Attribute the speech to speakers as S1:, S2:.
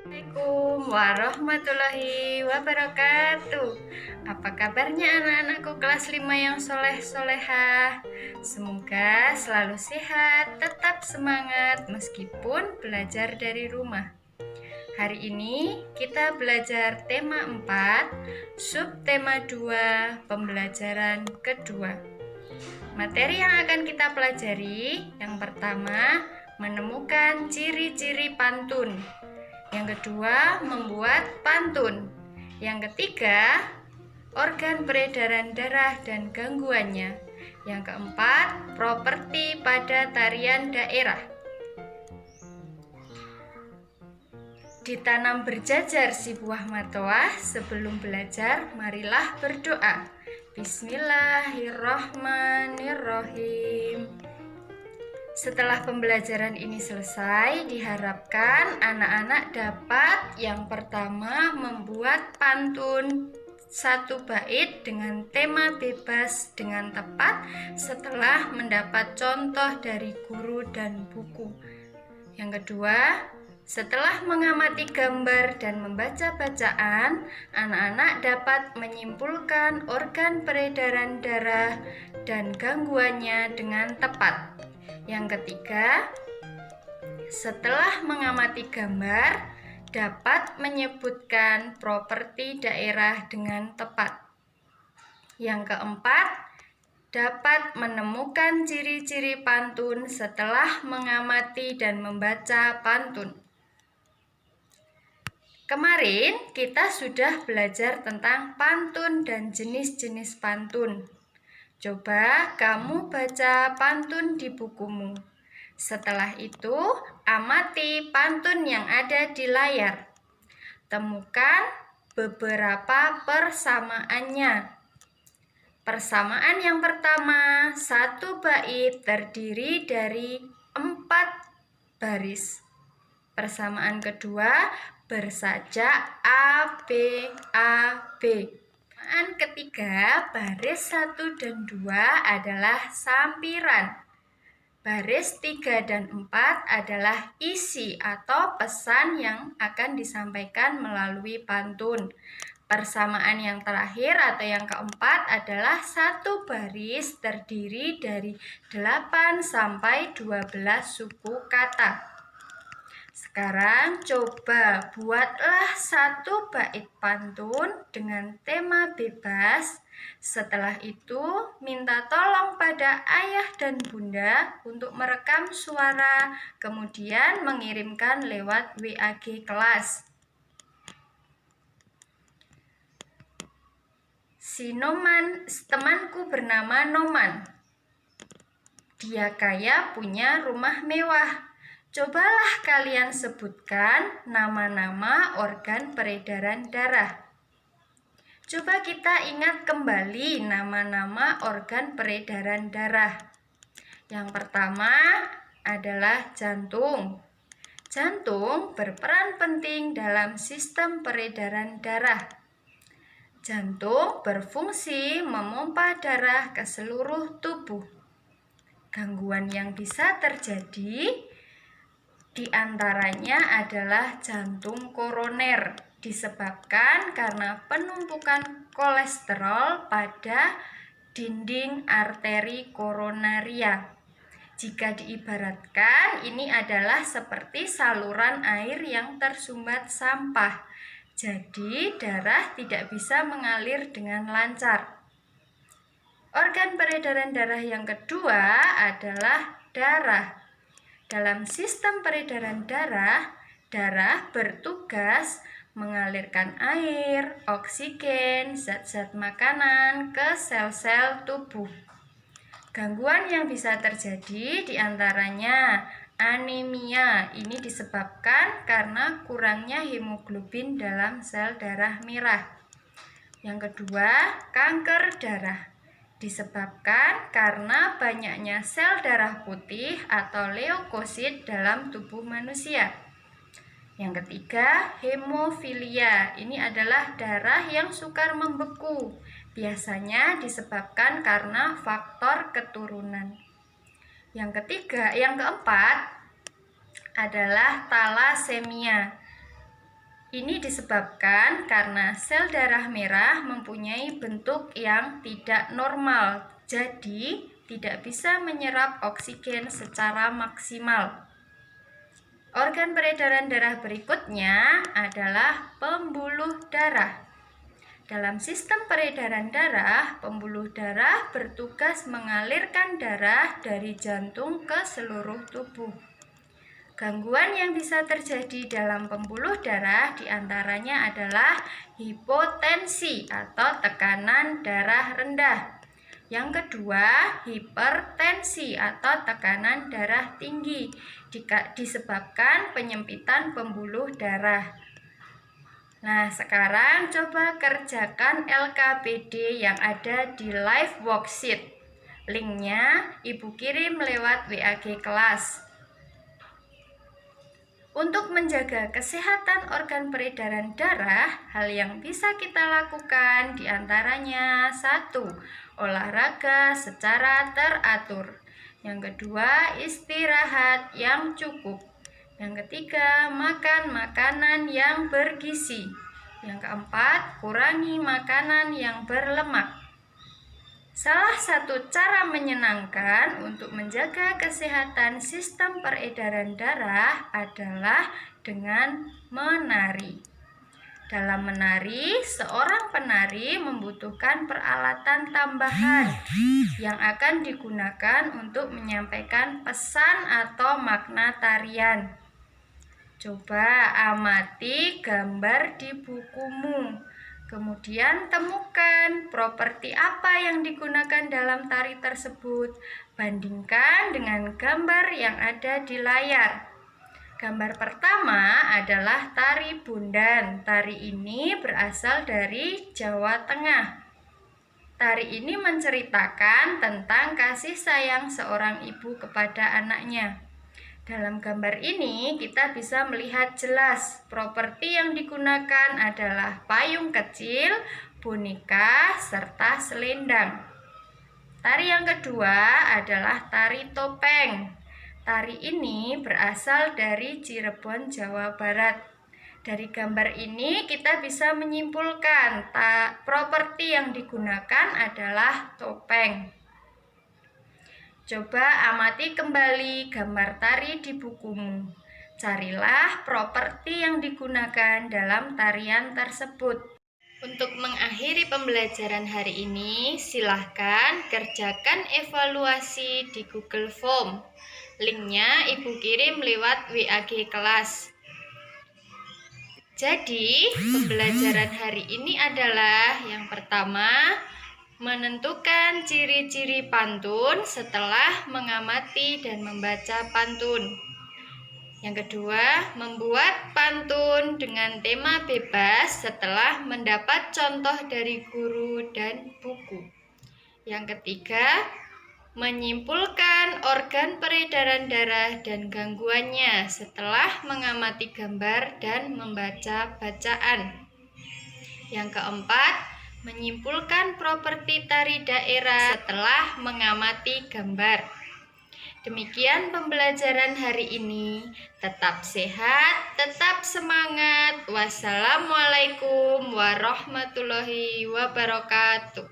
S1: Assalamualaikum warahmatullahi wabarakatuh. Apa kabarnya anak-anakku kelas 5 yang soleh-solehah? Semoga selalu sehat, tetap semangat meskipun belajar dari rumah. Hari ini kita belajar tema 4, subtema 2, pembelajaran kedua. Materi yang akan kita pelajari, yang pertama, menemukan ciri-ciri pantun. Yang kedua, membuat pantun. Yang ketiga, organ peredaran darah dan gangguannya. Yang keempat, properti pada tarian daerah. Ditanam berjajar si buah matoah, sebelum belajar marilah berdoa. Bismillahirrahmanirrahim. Setelah pembelajaran ini selesai, diharapkan anak-anak dapat yang pertama membuat pantun satu bait dengan tema bebas dengan tepat setelah mendapat contoh dari guru dan buku. Yang kedua, setelah mengamati gambar dan membaca bacaan, anak-anak dapat menyimpulkan organ peredaran darah dan gangguannya dengan tepat. Yang ketiga, setelah mengamati gambar, dapat menyebutkan properti daerah dengan tepat. Yang keempat, dapat menemukan ciri-ciri pantun setelah mengamati dan membaca pantun. Kemarin kita sudah belajar tentang pantun dan jenis-jenis pantun. Coba kamu baca pantun di bukumu. Setelah itu, amati pantun yang ada di layar. Temukan beberapa persamaannya. Persamaan yang pertama, satu bait terdiri dari 4 baris. Persamaan kedua, bersajak A, B, A, B. Persamaan ketiga, baris 1 dan 2 adalah sampiran. Baris 3 dan 4 adalah isi atau pesan yang akan disampaikan melalui pantun. Persamaan yang terakhir atau yang keempat adalah satu baris terdiri dari 8 sampai 12 suku kata. Sekarang coba buatlah satu bait pantun dengan tema bebas. Setelah itu minta tolong pada ayah dan bunda untuk merekam suara, kemudian mengirimkan lewat WAG kelas. Si Noman, temanku bernama Noman. Dia kaya, punya rumah mewah. Cobalah kalian sebutkan nama-nama organ peredaran darah. Coba kita ingat kembali nama-nama organ peredaran darah. Yang pertama adalah jantung. Jantung berperan penting dalam sistem peredaran darah. Jantung berfungsi memompa darah ke seluruh tubuh. Gangguan yang bisa terjadi di antaranya adalah jantung koroner, disebabkan karena penumpukan kolesterol pada dinding arteri koronaria. Jika diibaratkan, ini adalah seperti saluran air yang tersumbat sampah. Jadi, darah tidak bisa mengalir dengan lancar. Organ peredaran darah yang kedua adalah darah. Dalam sistem peredaran darah, darah bertugas mengalirkan air, oksigen, zat-zat makanan ke sel-sel tubuh. Gangguan yang bisa terjadi diantaranya anemia. Ini disebabkan karena kurangnya hemoglobin dalam sel darah merah. Yang kedua, kanker darah. Disebabkan karena banyaknya sel darah putih atau leukosit dalam tubuh manusia. Yang ketiga, hemofilia. Ini adalah darah yang sukar membeku. Biasanya disebabkan karena faktor keturunan. Yang keempat adalah talasemia. Ini disebabkan karena sel darah merah mempunyai bentuk yang tidak normal, jadi tidak bisa menyerap oksigen secara maksimal. Organ peredaran darah berikutnya adalah pembuluh darah. Dalam sistem peredaran darah, pembuluh darah bertugas mengalirkan darah dari jantung ke seluruh tubuh. Gangguan yang bisa terjadi dalam pembuluh darah diantaranya adalah hipotensi atau tekanan darah rendah. Yang kedua, hipertensi atau tekanan darah tinggi disebabkan penyempitan pembuluh darah. Nah, sekarang coba kerjakan LKPD yang ada di live worksheet. Linknya Ibu kirim lewat WAG kelas. Untuk menjaga kesehatan organ peredaran darah, hal yang bisa kita lakukan diantaranya 1. Olahraga secara teratur. Yang kedua, istirahat yang cukup. Yang ketiga, makan makanan yang bergizi. Yang keempat, kurangi makanan yang berlemak. Salah satu cara menyenangkan untuk menjaga kesehatan sistem peredaran darah adalah dengan menari. Dalam menari, seorang penari membutuhkan peralatan tambahan yang akan digunakan untuk menyampaikan pesan atau makna tarian. Coba amati gambar di bukumu. Kemudian temukan properti apa yang digunakan dalam tari tersebut. Bandingkan dengan gambar yang ada di layar. Gambar pertama adalah tari bundan. Tari ini berasal dari Jawa Tengah. Tari ini menceritakan tentang kasih sayang seorang ibu kepada anaknya. Dalam gambar ini kita bisa melihat jelas properti yang digunakan adalah payung kecil, boneka, serta selendang. Tari yang kedua adalah tari topeng. Tari ini berasal dari Cirebon, Jawa Barat. Dari gambar ini kita bisa menyimpulkan properti yang digunakan adalah topeng. Coba amati kembali gambar tari di bukumu. Carilah properti yang digunakan dalam tarian tersebut. Untuk mengakhiri pembelajaran hari ini, silahkan kerjakan evaluasi di Google Form. Linknya Ibu kirim lewat WAG kelas. Jadi, pembelajaran hari ini adalah yang pertama, menentukan ciri-ciri pantun setelah mengamati dan membaca pantun. Yang kedua, membuat pantun dengan tema bebas setelah mendapat contoh dari guru dan buku. Yang ketiga, menyimpulkan organ peredaran darah dan gangguannya setelah mengamati gambar dan membaca bacaan. Yang keempat, menyimpulkan properti tari daerah setelah mengamati gambar. Demikian pembelajaran hari ini. Tetap sehat, tetap semangat. Wassalamualaikum warahmatullahi wabarakatuh.